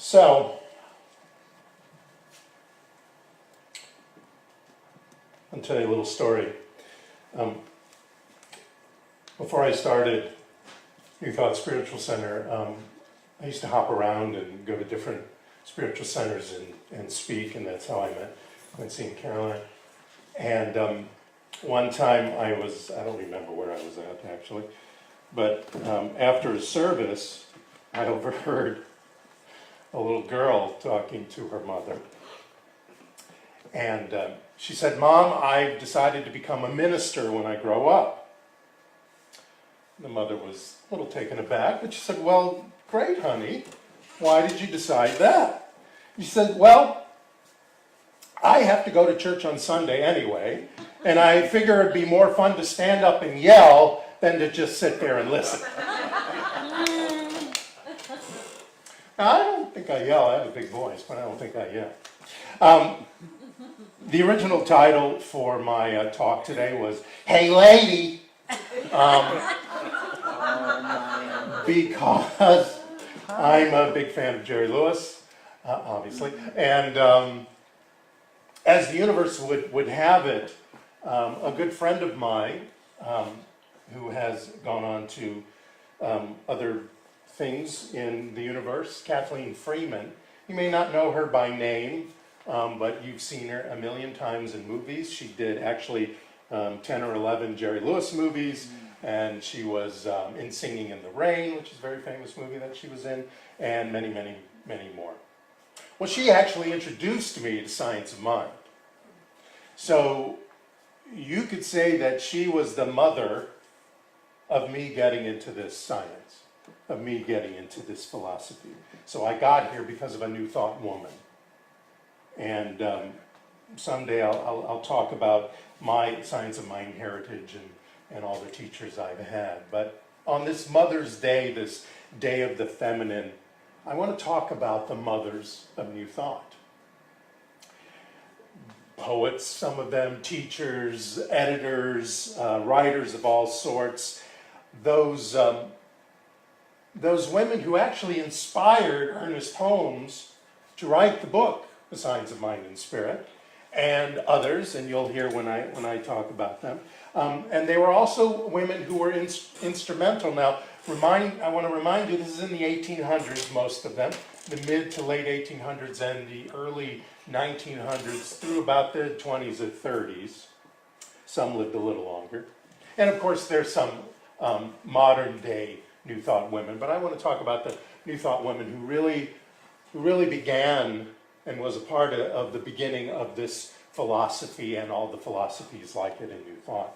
So, I'll tell you a little story. Before I started New Thought Spiritual Center, I used to hop around and go to different spiritual centers and speak, and that's how I met Quincy and Caroline. And one time I don't remember where I was at actually, but after a service, I overheard a little girl talking to her mother. And she said, "Mom, I've decided to become a minister when I grow up." The mother was a little taken aback, but she said, "Well, great, honey. Why did you decide that?" She said, "Well, I have to go to church on Sunday anyway, and I figure it'd be more fun to stand up and yell than to just sit there and listen." Now, I don't think I yell. I have a big voice, but I don't think I yell. The original title for my talk today was, "Hey Lady," because I'm a big fan of Jerry Lewis, obviously, and as the universe would have it, a good friend of mine who has gone on to other things in the universe, Kathleen Freeman. You may not know her by name, but you've seen her a million times in movies. She did actually 10 or 11 Jerry Lewis movies, and she was in Singing in the Rain, which is a very famous movie that she was in, and many, many, many more. Well, she actually introduced me to Science of Mind. So you could say that she was the mother of me getting into this science, of me getting into this philosophy. So I got here because of a New Thought woman. And someday I'll talk about my Science of Mind heritage and all the teachers I've had. But on this Mother's Day, this Day of the Feminine, I want to talk about the mothers of New Thought. Poets, some of them, teachers, editors, writers of all sorts. Those women who actually inspired Ernest Holmes to write the book, The Science of Mind and Spirit, and others, and you'll hear when I talk about them. And they were also women who were instrumental. Now, I want to remind you, this is in the 1800s, most of them, the mid to late 1800s and the early 1900s through about the 20s or 30s. Some lived a little longer. And of course, there's some modern day New Thought women, but I want to talk about the New Thought women who really began and was a part of the beginning of this philosophy and all the philosophies like it in New Thought.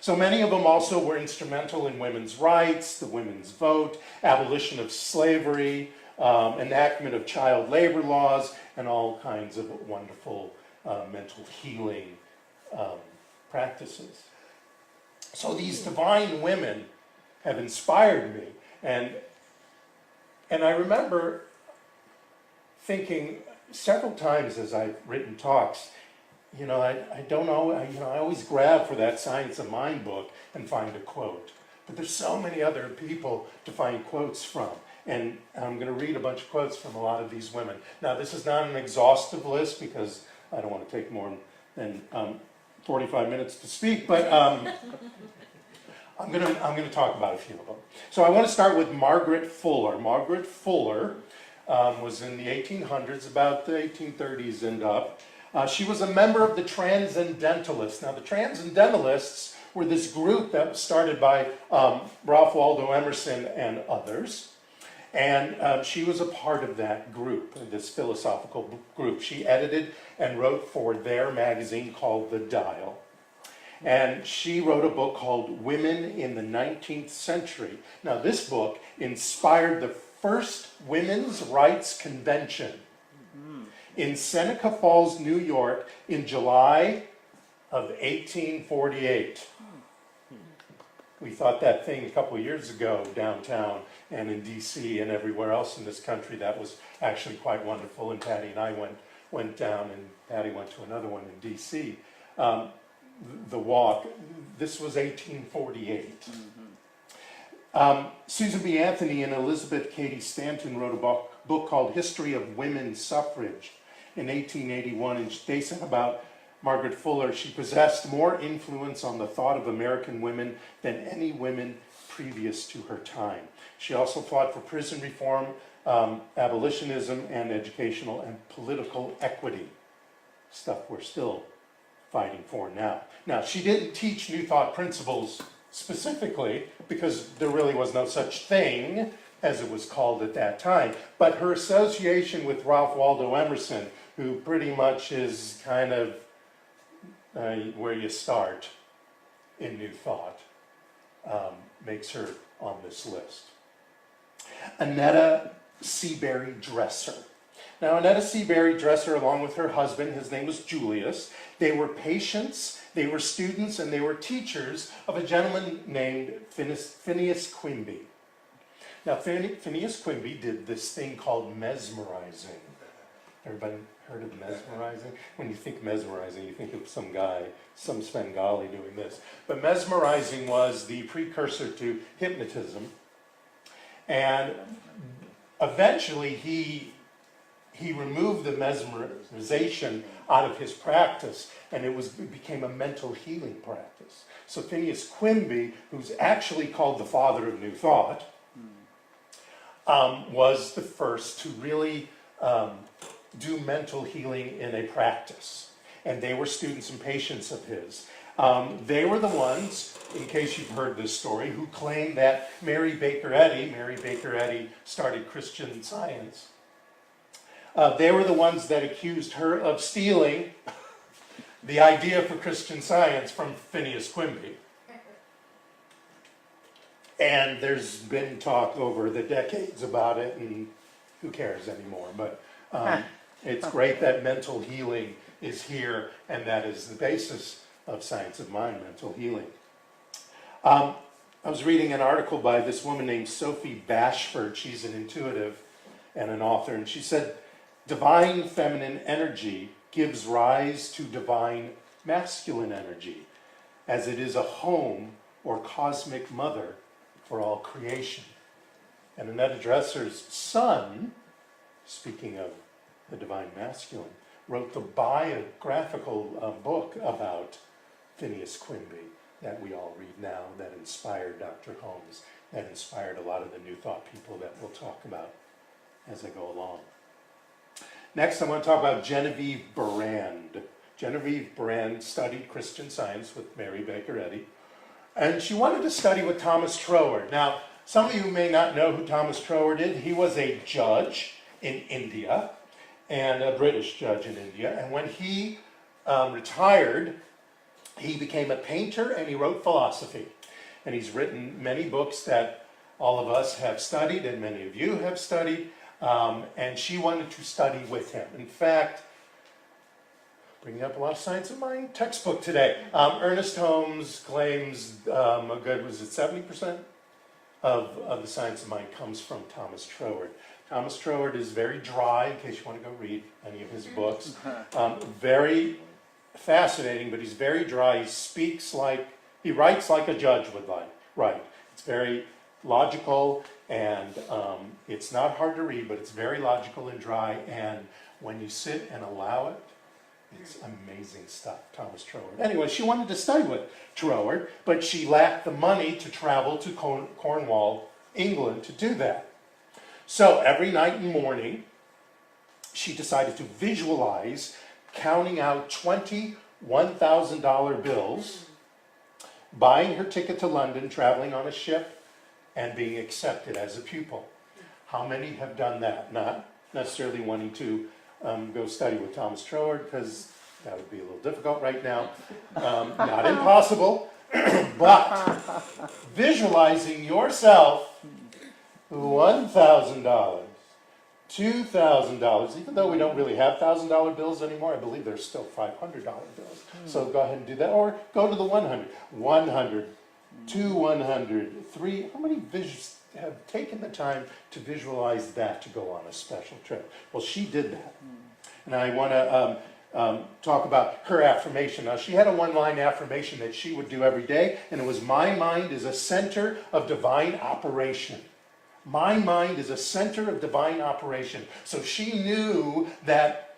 So many of them also were instrumental in women's rights, the women's vote, abolition of slavery, enactment of child labor laws, and all kinds of wonderful mental healing practices. So these divine women have inspired me, and I remember thinking several times as I've written talks, I don't know, I always grab for that Science of Mind book and find a quote, but there's so many other people to find quotes from, and I'm going to read a bunch of quotes from a lot of these women. Now, this is not an exhaustive list because I don't want to take more than 45 minutes to speak, but I'm going to talk about a few of them. So I want to start with Margaret Fuller. Margaret Fuller was in the 1800s, about the 1830s and up. She was a member of the Transcendentalists. Now, the Transcendentalists were this group that was started by Ralph Waldo Emerson and others. And she was a part of that group, this philosophical group. She edited and wrote for their magazine called The Dial. And she wrote a book called Women in the 19th Century. Now, this book inspired the first women's rights convention in Seneca Falls, New York, in July of 1848. We thought that thing a couple of years ago downtown and in D.C. and everywhere else in this country. That was actually quite wonderful, and Patty and I went down, and Patty went to another one in D.C. The walk. This was 1848. Susan B. Anthony and Elizabeth Cady Stanton wrote a book book called History of Women's Suffrage in 1881, and they said about Margaret Fuller, she possessed more influence on the thought of American women than any women previous to her time. She also fought for prison reform, abolitionism, and educational and political equity, stuff we're still fighting for now. Now, she didn't teach New Thought principles specifically because there really was no such thing as it was called at that time, but her association with Ralph Waldo Emerson, who pretty much is kind of where you start in New Thought, makes her on this list. Annetta Seabury Dresser. Now, Annetta Seabury Dresser, along with her husband, his name was Julius, they were patients, they were students, and they were teachers of a gentleman named Phineas Quimby. Now, Phineas Quimby did this thing called mesmerizing. Everybody heard of mesmerizing? When you think mesmerizing, you think of some guy, some Svengali doing this. But mesmerizing was the precursor to hypnotism. And eventually he removed the mesmerization out of his practice, and it became a mental healing practice. So Phineas Quimby, who's actually called the father of New Thought, was the first to really do mental healing in a practice. And they were students and patients of his. They were the ones, in case you've heard this story, who claimed that Mary Baker Eddy started Christian Science. They were the ones that accused her of stealing the idea for Christian Science from Phineas Quimby. And there's been talk over the decades about it, and who cares anymore? But it's great that mental healing is here, and that is the basis of science of mind, mental healing. I was reading an article by this woman named Sophie Bashford. She's an intuitive and an author, and she said, divine feminine energy gives rise to divine masculine energy, as it is a home or cosmic mother for all creation. And Annetta Dresser's son, speaking of the divine masculine, wrote the biographical book about Phineas Quimby that we all read now, that inspired Dr. Holmes, that inspired a lot of the New Thought people that we'll talk about as I go along. Next, I want to talk about Genevieve Brand. Genevieve Brand studied Christian Science with Mary Baker Eddy, and she wanted to study with Thomas Troward. Now, some of you may not know who Thomas Troward is. He was a judge in India, and a British judge in India, and when he retired, he became a painter and he wrote philosophy. And he's written many books that all of us have studied and many of you have studied, and she wanted to study with him. In fact, bringing up a lot of science of mind textbook today. Ernest Holmes claims a good, was it 70% of the science of mind comes from Thomas Troward. Thomas Troward is very dry, in case you want to go read any of his books. Very fascinating, but he's very dry. He writes like a judge would write. It's very logical, and it's not hard to read, but it's very logical and dry, and when you sit and allow it, it's amazing stuff, Thomas Troward. Anyway, she wanted to study with Troward, but she lacked the money to travel to Cornwall, England, to do that. So every night and morning, she decided to visualize counting out 20 $1,000 bills, buying her ticket to London, traveling on a ship, and being accepted as a pupil. How many have done that? Not necessarily wanting to go study with Thomas Troward, because that would be a little difficult right now. Not impossible, but visualizing yourself $1,000, $2,000, even though we don't really have $1,000 bills anymore, I believe there's still $500 bills. So go ahead and do that, or go to the 100. 100, 200, 3, how many have taken the time to visualize that to go on a special trip? Well, she did that. And I want to talk about her affirmation. Now, she had a one-line affirmation that she would do every day, and it was, "My mind is a center of divine operation. My mind is a center of divine operation. So she knew that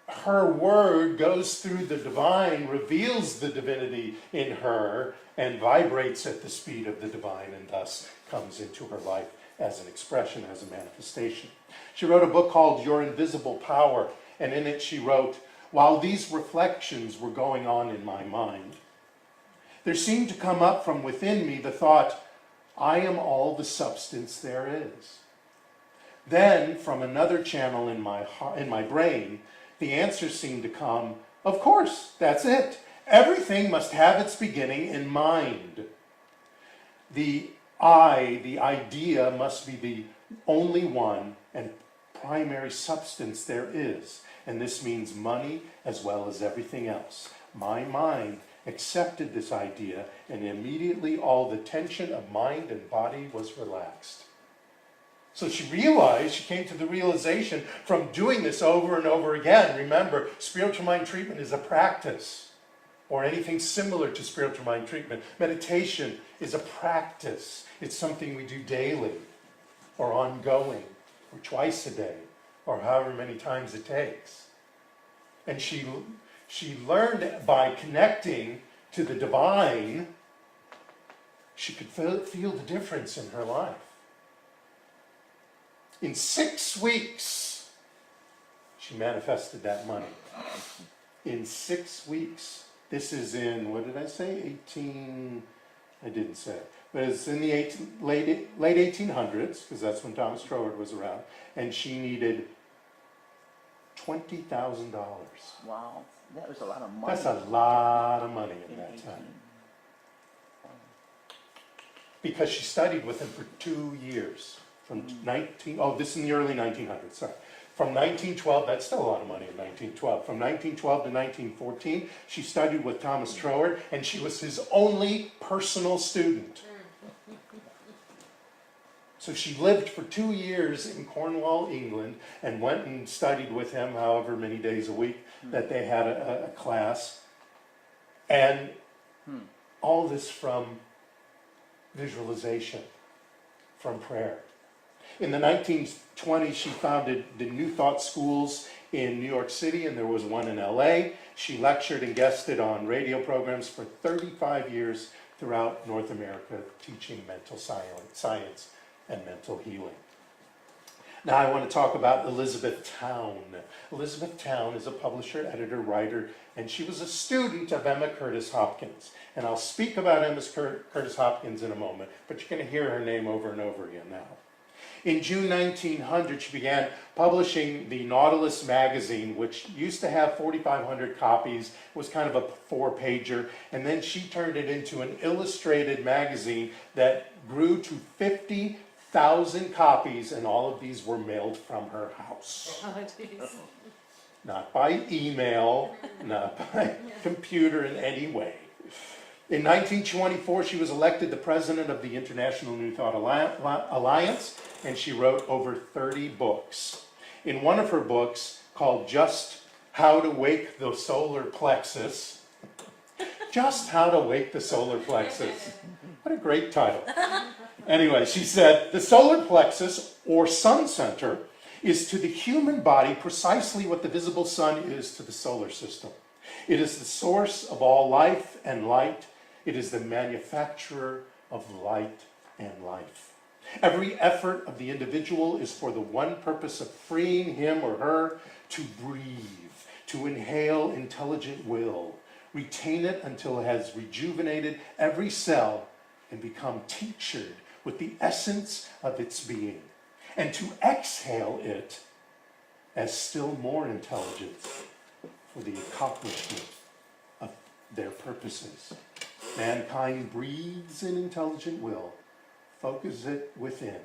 her word goes through the divine, reveals the divinity in her, and vibrates at the speed of the divine, and thus comes into her life as an expression, as a manifestation. She wrote a book called Your Invisible Power, and in it she wrote, while these reflections were going on in my mind, there seemed to come up from within me the thought, I am all the substance there is. Then, from another channel in my brain, the answer seemed to come, of course, that's it. Everything must have its beginning in mind. The I, the idea, must be the only one and primary substance there is. And this means money as well as everything else. My mind accepted this idea, and immediately all the tension of mind and body was relaxed. So she came to the realization from doing this over and over again. Remember, spiritual mind treatment is a practice, or anything similar to spiritual mind treatment. Meditation is a practice. It's something we do daily, or ongoing, or twice a day, or however many times it takes. And she learned by connecting to the divine, she could feel the difference in her life. In 6 weeks, she manifested that money. In 6 weeks. This is in, what did I say? I didn't say. But it's in the late 1800s, because that's when Thomas Troward was around. And she needed $20,000. Wow, that was a lot of money. That's a lot of money in that time. Because she studied with him for 2 years. This is in the early 1900s, sorry. From 1912, that's still a lot of money in 1912. From 1912 to 1914, she studied with Thomas Troward, and she was his only personal student. So she lived for 2 years in Cornwall, England, and went and studied with him however many days a week that they had a class. And all this from visualization, from prayer. In the 1920s, she founded the New Thought schools in New York City, and there was one in LA. She lectured and guested on radio programs for 35 years throughout North America, teaching mental science and mental healing. Now I want to talk about Elizabeth Town. Elizabeth Town is a publisher, editor, writer, and she was a student of Emma Curtis Hopkins. And I'll speak about Emma Curtis Hopkins in a moment, but you're going to hear her name over and over again now. In June 1900, she began publishing the Nautilus magazine, which used to have 4,500 copies. It was kind of a 4-pager. And then she turned it into an illustrated magazine that grew to 50,000 copies, and all of these were mailed from her house. Oh, jeez. Not by email, not by computer in any way. In 1924, she was elected the president of the International New Thought Alliance, and she wrote over 30 books. In one of her books, called Just How to Wake the Solar Plexus, Just How to Wake the Solar Plexus. What a great title. Anyway, she said, the solar plexus, or sun center, is to the human body precisely what the visible sun is to the solar system. It is the source of all life and light. It is the manufacturer of light and life. Every effort of the individual is for the one purpose of freeing him or her to breathe, to inhale intelligent will, retain it until it has rejuvenated every cell and become tinctured with the essence of its being, and to exhale it as still more intelligence for the accomplishment of their purposes. Mankind breathes an intelligent will, focuses it within,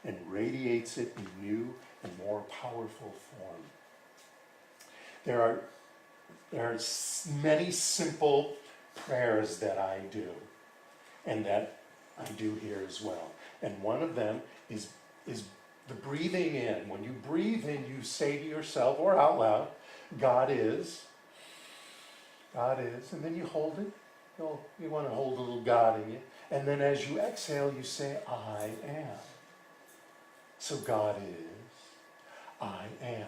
and radiates it in new and more powerful form. There are many simple prayers that I do, and that I do here as well. And one of them is the breathing in. When you breathe in, you say to yourself or out loud, God is, and then you hold it. You want to hold a little God in you. And then as you exhale, you say, I am. So God is, I am.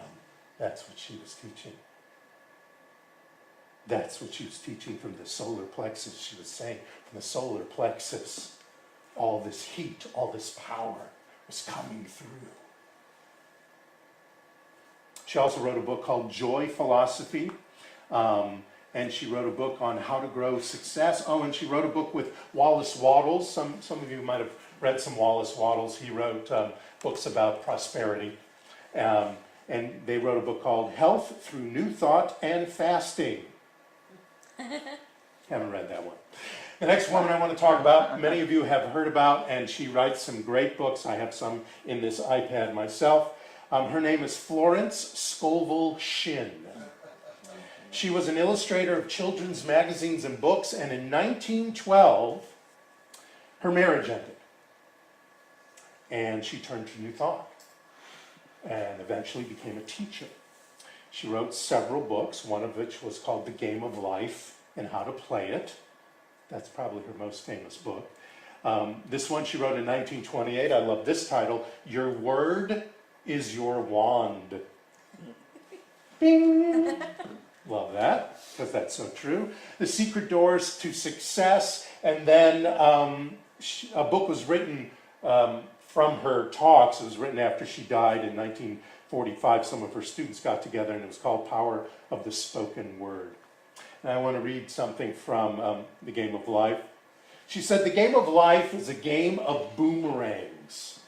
That's what she was teaching. That's what she was teaching from the solar plexus. She was saying from the solar plexus, all this heat, all this power was coming through. She also wrote a book called Joy Philosophy. And she wrote a book on how to grow success. Oh, and she wrote a book with Wallace Wattles. Some of you might have read some Wallace Wattles. He wrote books about prosperity. And they wrote a book called Health Through New Thought and Fasting. Haven't read that one. The next woman I want to talk about, many of you have heard about, and she writes some great books. I have some in this iPad myself. Her name is Florence Scovel Shinn. She was an illustrator of children's magazines and books, and in 1912, her marriage ended. And she turned to New Thought, and eventually became a teacher. She wrote several books, one of which was called The Game of Life and How to Play It. That's probably her most famous book. This one she wrote in 1928. I love this title, Your Word is Your Wand. Bing! Love that, because that's so true. The Secret Doors to Success, and then a book was written from her talks. It was written after she died in 1945. Some of her students got together, and it was called Power of the Spoken Word. And I want to read something from The Game of Life. She said, the game of life is a game of boomerangs.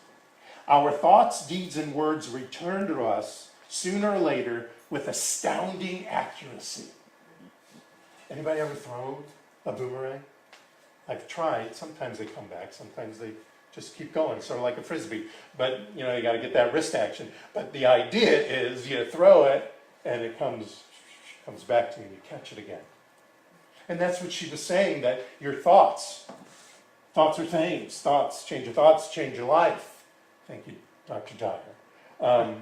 Our thoughts, deeds, and words return to us sooner or later with astounding accuracy. Anybody ever thrown a boomerang? I've tried. Sometimes they come back. Sometimes they just keep going, sort of like a frisbee. But, you know, you got to get that wrist action. But the idea is you throw it, and it comes back to you, and you catch it again. And that's what she was saying, that your thoughts are things. Thoughts, change your thoughts, change your life. Thank you, Dr. Dyer.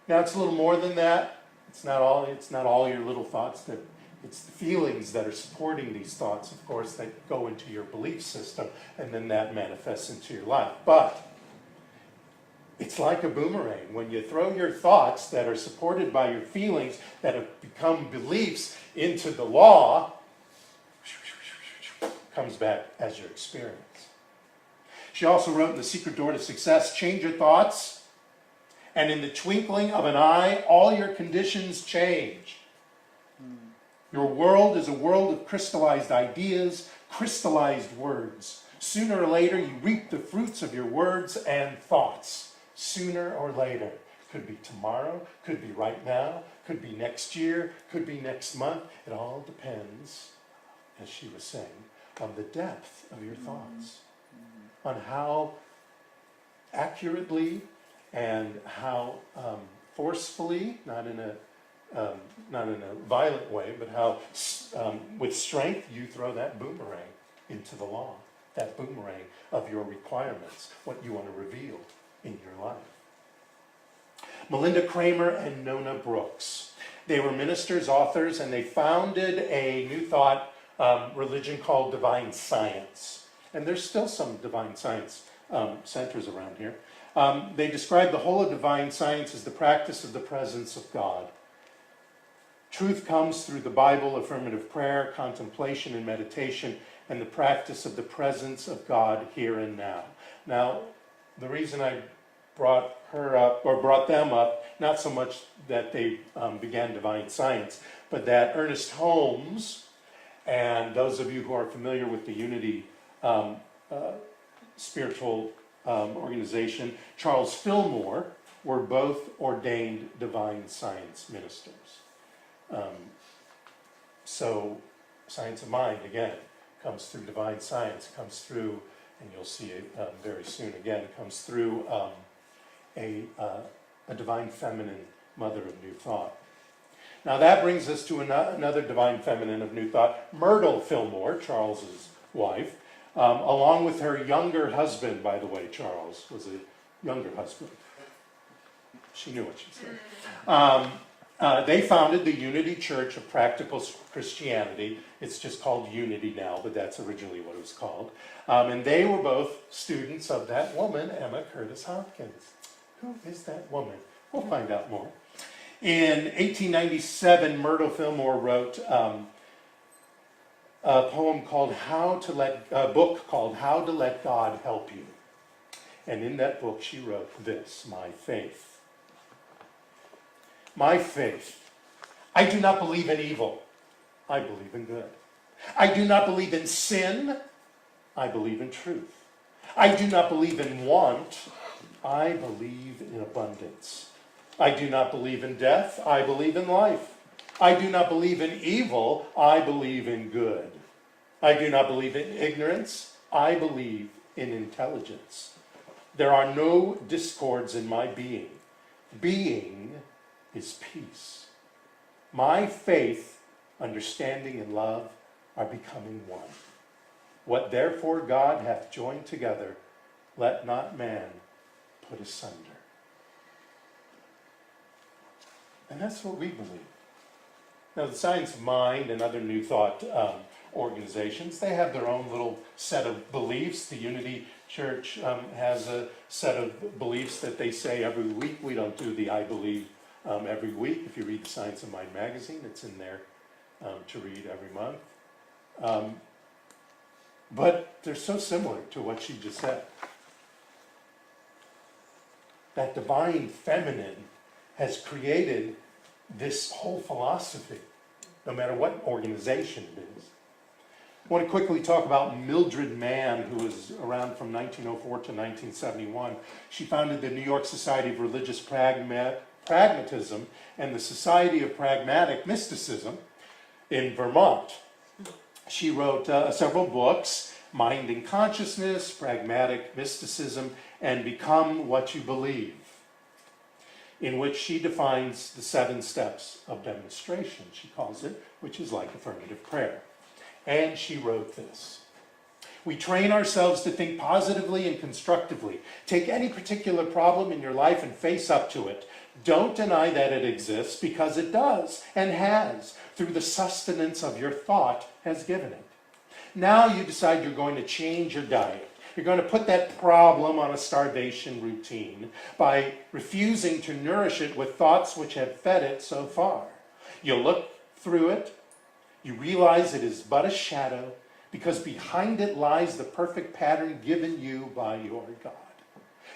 Now it's a little more than that. It's not all your little thoughts. It's the feelings that are supporting these thoughts, of course, that go into your belief system, and then that manifests into your life. But it's like a boomerang. When you throw your thoughts that are supported by your feelings that have become beliefs into the law, comes back as your experience. She also wrote in The Secret Door to Success, change your thoughts, and in the twinkling of an eye, all your conditions change. Your world is a world of crystallized ideas, crystallized words. Sooner or later, you reap the fruits of your words and thoughts. Sooner or later. Could be tomorrow, could be right now, could be next year, could be next month. It all depends, as she was saying, on the depth of your thoughts. On how accurately and how forcefully, not in a violent way, but how with strength you throw that boomerang into the law, that boomerang of your requirements, what you want to reveal in your life. Melinda Kramer and Nona Brooks. They were ministers, authors, and they founded a New Thought religion called Divine Science. And there's still some Divine Science centers around here. They describe the whole of Divine Science as the practice of the presence of God. Truth comes through the Bible, affirmative prayer, contemplation, and meditation, and the practice of the presence of God here and now. Now, the reason I brought her up, or brought them up, not so much that they began Divine Science, but that Ernest Holmes, and those of you who are familiar with the Unity spiritual organization, Charles Fillmore, were both ordained Divine Science ministers. So Science of Mind, again, comes through Divine Science, comes through, and you'll see it very soon again, comes through a Divine Feminine Mother of New Thought. Now that brings us to another Divine Feminine of New Thought, Myrtle Fillmore, Charles's wife, along with her younger husband, by the way. Charles was a younger husband. She knew what she said. They founded the Unity Church of Practical Christianity. It's just called Unity now, but that's originally what it was called. And they were both students of that woman, Emma Curtis Hopkins. Who is that woman? We'll find out more. In 1897, Myrtle Fillmore wrote a book called How to Let God Help You. And in that book she wrote this, my faith. My faith. I do not believe in evil. I believe in good. I do not believe in sin. I believe in truth. I do not believe in want. I believe in abundance. I do not believe in death. I believe in life. I do not believe in evil. I believe in good. I do not believe in ignorance. I believe in intelligence. There are no discords in my being. Being is peace. My faith, understanding, and love are becoming one. What therefore God hath joined together, let not man put asunder. And that's what we believe. Now, the Science of Mind and other New Thought organizations, they have their own little set of beliefs. The Unity Church has a set of beliefs that they say every week. We don't do the I believe every week. If you read the Science of Mind magazine, it's in there to read every month. But they're so similar to what she just said. That divine feminine has created this whole philosophy, no matter what organization it is. I want to quickly talk about Mildred Mann, who was around from 1904 to 1971. She founded the New York Society of Religious Pragmatism and the Society of Pragmatic Mysticism in Vermont. She wrote several books, Mind and Consciousness, Pragmatic Mysticism, and Become What You Believe, in which she defines the 7 steps of demonstration, she calls it, which is like affirmative prayer. And she wrote this: we train ourselves to think positively and constructively. Take any particular problem in your life and face up to it. Don't deny that it exists, because it does and has, through the sustenance of your thought has given it. Now you decide you're going to change your diet. You're going to put that problem on a starvation routine by refusing to nourish it with thoughts which have fed it so far. You look through it. You realize it is but a shadow, because behind it lies the perfect pattern given you by your God.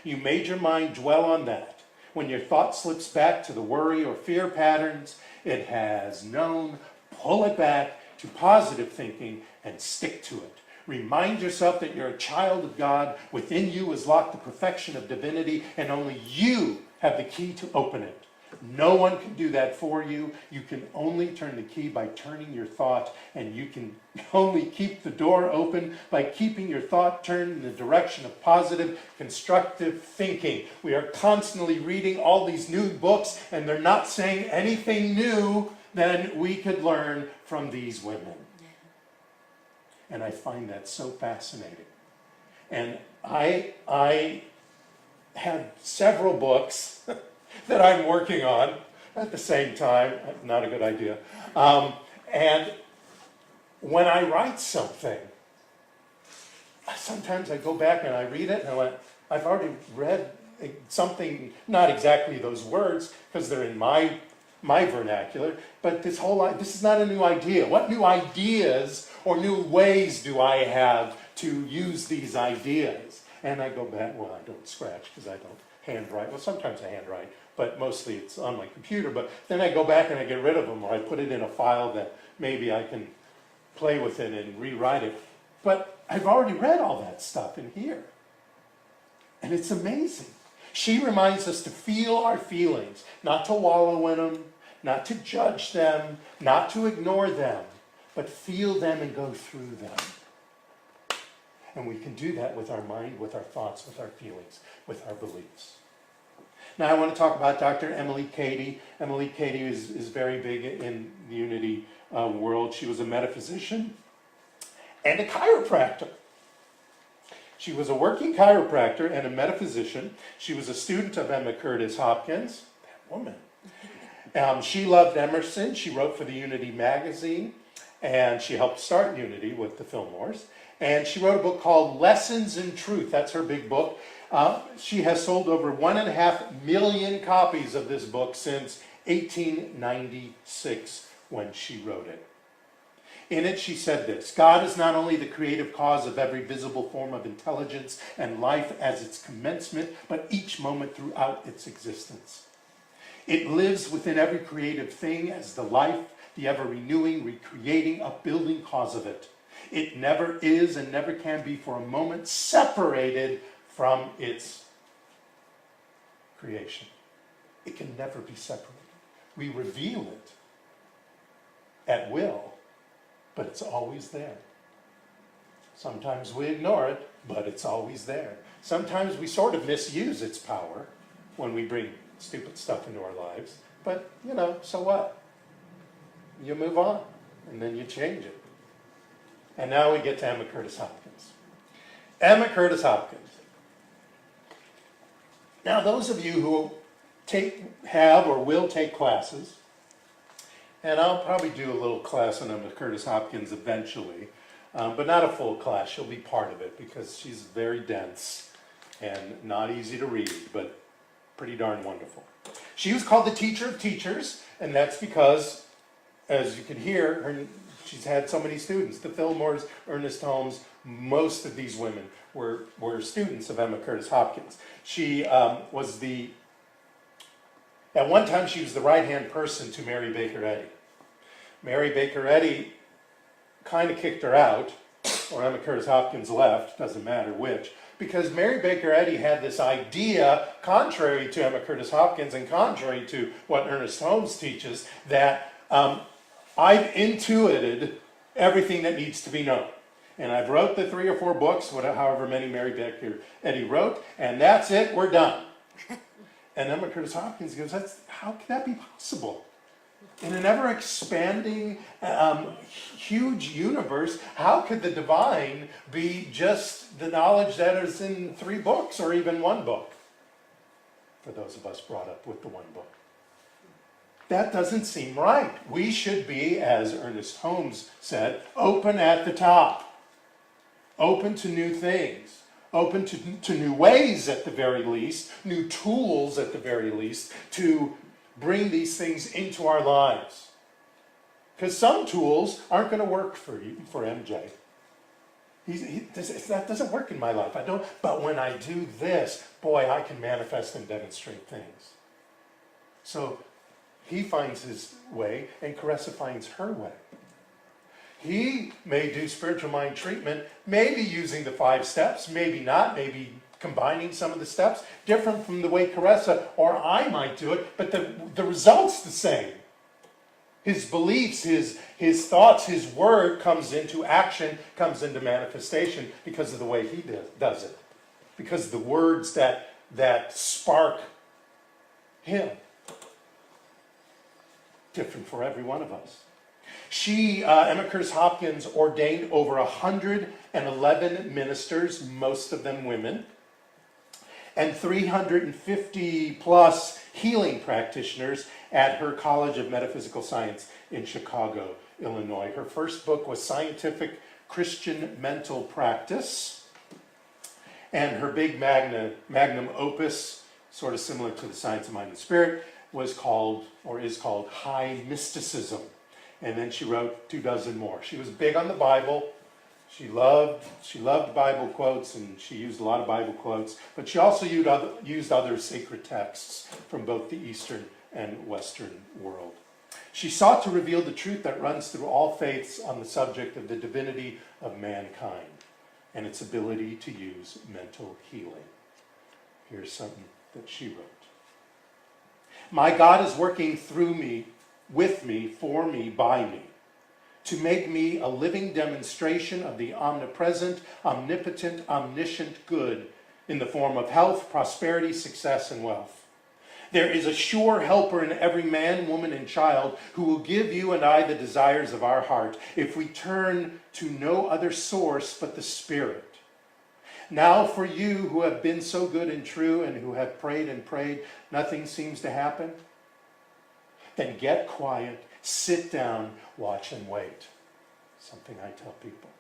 You made your mind dwell on that. When your thought slips back to the worry or fear patterns it has known, pull it back to positive thinking and stick to it. Remind yourself that you're a child of God. Within you is locked the perfection of divinity, and only you have the key to open it. No one can do that for you. You can only turn the key by turning your thought, and you can only keep the door open by keeping your thought turned in the direction of positive, constructive thinking. We are constantly reading all these new books, and they're not saying anything new than we could learn from these women. And I find that so fascinating. And I have several books that I'm working on at the same time. Not a good idea. And when I write something, sometimes I go back and I read it and I've already read something, not exactly those words, because they're in my vernacular, but this is not a new idea. What new ideas or new ways do I have to use these ideas? And I go back, well, I don't scratch because I don't handwrite. Well, sometimes I handwrite, but mostly it's on my computer. But then I go back and I get rid of them, or I put it in a file that maybe I can play with it and rewrite it. But I've already read all that stuff in here. And it's amazing. She reminds us to feel our feelings, not to wallow in them, not to judge them, not to ignore them, but feel them and go through them. And we can do that with our mind, with our thoughts, with our feelings, with our beliefs. Now I want to talk about Dr. Emily Cady. Emily Cady is very big in the Unity world. She was a metaphysician and a chiropractor. She was a working chiropractor and a metaphysician. She was a student of Emma Curtis Hopkins, that woman. She loved Emerson. She wrote for the Unity magazine, and she helped start Unity with the Fillmores. And she wrote a book called Lessons in Truth. That's her big book. She has sold over 1.5 million copies of this book since 1896 when she wrote it. In it, she said this: God is not only the creative cause of every visible form of intelligence and life as its commencement, but each moment throughout its existence. It lives within every creative thing as the life, the ever-renewing, recreating, upbuilding cause of it. It never is and never can be for a moment separated from its creation. It can never be separated. We reveal it at will, but it's always there. Sometimes we ignore it, but it's always there. Sometimes we sort of misuse its power when we bring stupid stuff into our lives, but so what? You move on, and then you change it. And now we get to Emma Curtis Hopkins. Emma Curtis Hopkins. Now, those of you who have or will take classes, and I'll probably do a little class on Emma Curtis Hopkins eventually, but not a full class. She'll be part of it because she's very dense and not easy to read, but pretty darn wonderful. She was called the teacher of teachers, and that's because, as you can hear, she's had so many students. The Fillmores, Ernest Holmes, most of these women were students of Emma Curtis Hopkins. She was at one time she was the right-hand person to Mary Baker Eddy. Mary Baker Eddy kind of kicked her out, or Emma Curtis Hopkins left, doesn't matter which, because Mary Baker Eddy had this idea, contrary to Emma Curtis Hopkins and contrary to what Ernest Holmes teaches, that I've intuited everything that needs to be known. And I've wrote the 3 or 4 books, however many Mary Baker Eddy wrote, and that's it, we're done. And Emma Curtis Hopkins goes, how can that be possible? In an ever-expanding, huge universe, how could the divine be just the knowledge that is in 3 books or even 1 book? For those of us brought up with the 1 book. That doesn't seem right. We should be, as Ernest Holmes said, open at the top. Open to new things. Open to new ways at the very least, new tools at the very least, to bring these things into our lives. Because some tools aren't going to work for MJ. That doesn't work in my life. But when I do this, boy, I can manifest and demonstrate things. So he finds his way, and Caressa finds her way. He may do spiritual mind treatment, maybe using the 5 steps, maybe not, maybe combining some of the steps, different from the way Caressa or I might do it, but the result's the same. His beliefs, his thoughts, his word comes into action, comes into manifestation because of the way he does it. Because of the words that spark him. Different for every one of us. Emma Curtis Hopkins, ordained over 111 ministers, most of them women, and 350 plus healing practitioners at her College of Metaphysical Science in Chicago, Illinois. Her first book was Scientific Christian Mental Practice, and her big magnum opus, sort of similar to the Science of Mind and Spirit, is called High Mysticism. And then she wrote 24 more. She was big on the Bible. She loved Bible quotes, and she used a lot of Bible quotes, but she also used other sacred texts from both the Eastern and Western world. She sought to reveal the truth that runs through all faiths on the subject of the divinity of mankind and its ability to use mental healing. Here's something that she wrote. My God is working through me, with me, for me, by me, to make me a living demonstration of the omnipresent, omnipotent, omniscient good in the form of health, prosperity, success, and wealth. There is a sure helper in every man, woman, and child who will give you and I the desires of our heart if we turn to no other source but the Spirit. Now for you who have been so good and true and who have prayed and prayed, nothing seems to happen. then get quiet, sit down, watch and wait. Something I tell people.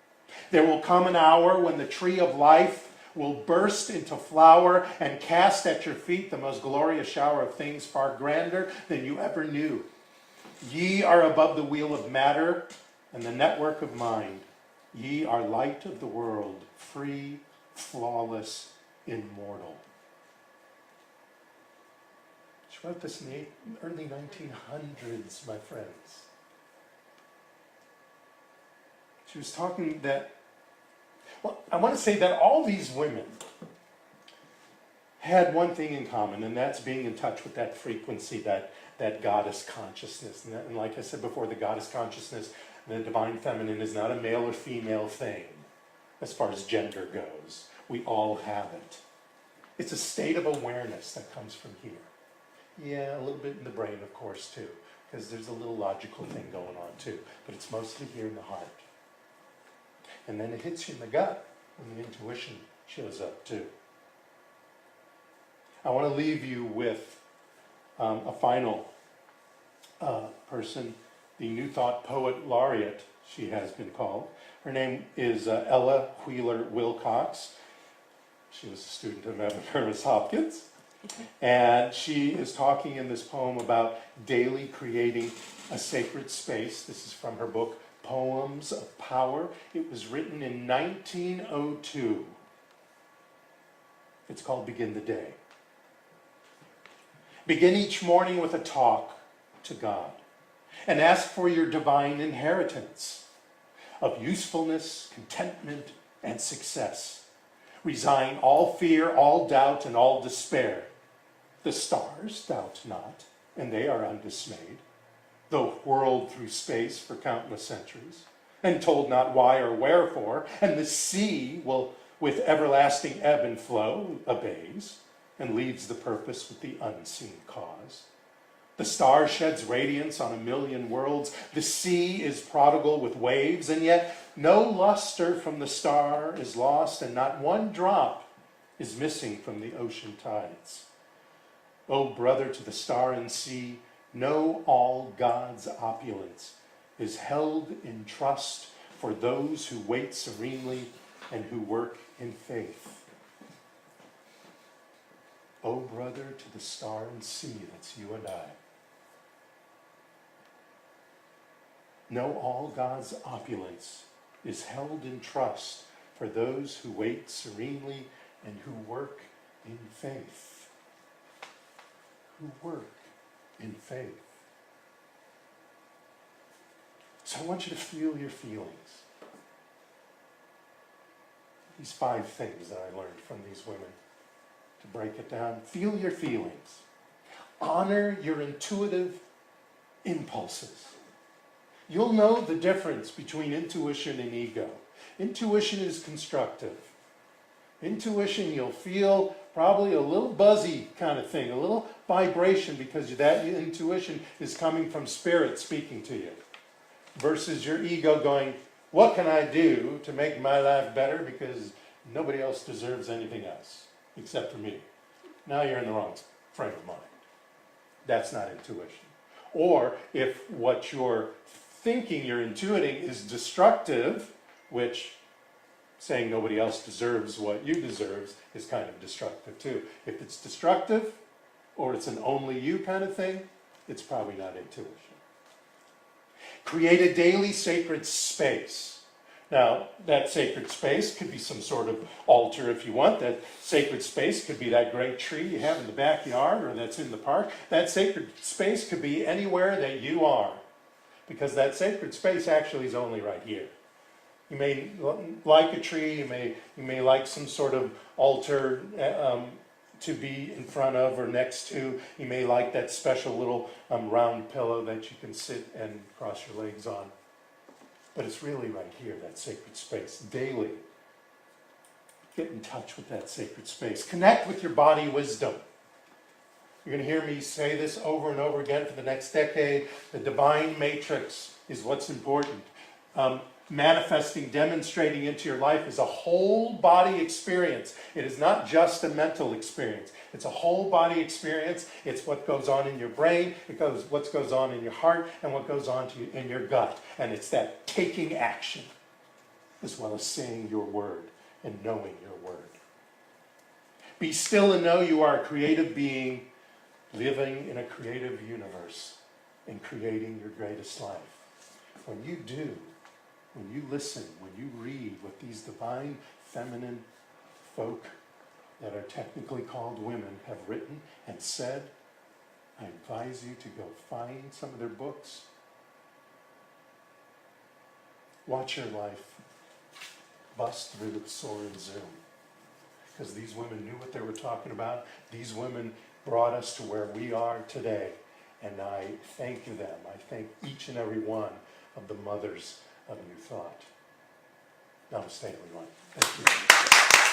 There will come an hour when the tree of life will burst into flower and cast at your feet the most glorious shower of things far grander than you ever knew. Ye are above the wheel of matter and the network of mind. Ye are light of the world, free, flawless, immortal. She wrote this in the early 1900s, my friends. She was talking that, well, I want to say that all these women had one thing in common, and that's being in touch with that frequency, that goddess consciousness. And like I said before, the goddess consciousness, the divine feminine, is not a male or female thing as far as gender goes. We all have it. It's a state of awareness that comes from here. Yeah, a little bit in the brain, of course, too, because there's a little logical thing going on, too. But it's mostly here in the heart. And then it hits you in the gut when the intuition shows up, too. I want to leave you with a final person, the New Thought Poet Laureate, she has been called. Her name is Ella Wheeler Wilcox. She was a student of Evan Curtis Hopkins. And she is talking in this poem about daily creating a sacred space. This is from her book, Poems of Power. It was written in 1902. It's called Begin the Day. Begin each morning with a talk to God and ask for your divine inheritance of usefulness, contentment, and success. Resign all fear, all doubt, and all despair. The stars doubt not, and they are undismayed, though whirled through space for countless centuries, and told not why or wherefore, and the sea will with everlasting ebb and flow obeys, and leads the purpose with the unseen cause. The star sheds radiance on a million worlds, the sea is prodigal with waves, and yet no luster from the star is lost, and not one drop is missing from the ocean tides. O brother to the star and sea, know all God's opulence is held in trust for those who wait serenely and who work in faith. O brother to the star and sea, that's you and I. Know all God's opulence is held in trust for those who wait serenely and who work in faith. Who work in faith. So I want you to feel your feelings. These 5 things that I learned from these women. To break it down, feel your feelings. Honor your intuitive impulses. You'll know the difference between intuition and ego. Intuition is constructive. Intuition, you'll feel probably a little buzzy kind of thing, a little vibration, because that intuition is coming from spirit speaking to you. Versus your ego going, what can I do to make my life better because nobody else deserves anything else except for me. Now you're in the wrong frame of mind. That's not intuition. Or if what you're thinking, you're intuiting, is destructive, which saying nobody else deserves what you deserve is kind of destructive too. If it's destructive, or it's an only you kind of thing, it's probably not intuition. Create a daily sacred space. Now, that sacred space could be some sort of altar if you want. That sacred space could be that great tree you have in the backyard or that's in the park. That sacred space could be anywhere that you are, because that sacred space actually is only right here. You may like a tree, you may like some sort of altar to be in front of or next to. You may like that special little round pillow that you can sit and cross your legs on. But it's really right here, that sacred space, daily. Get in touch with that sacred space. Connect with your body wisdom. You're going to hear me say this over and over again for the next decade. The divine matrix is what's important. manifesting, demonstrating into your life is a whole body experience. It is not just a mental experience. It's a whole body experience. It's what goes on in your brain, what goes on in your heart, and what goes on in your gut. And it's that taking action as well as saying your word and knowing your word. Be still and know you are a creative being living in a creative universe and creating your greatest life. When you do, when you listen, when you read what these divine feminine folk that are technically called women have written and said, I advise you to go find some of their books. Watch your life bust through the soar and zoom. Because these women knew what they were talking about. These women brought us to where we are today. And I thank them. I thank each and every one of the mothers of New Thought. Namaste, everyone. Thank you.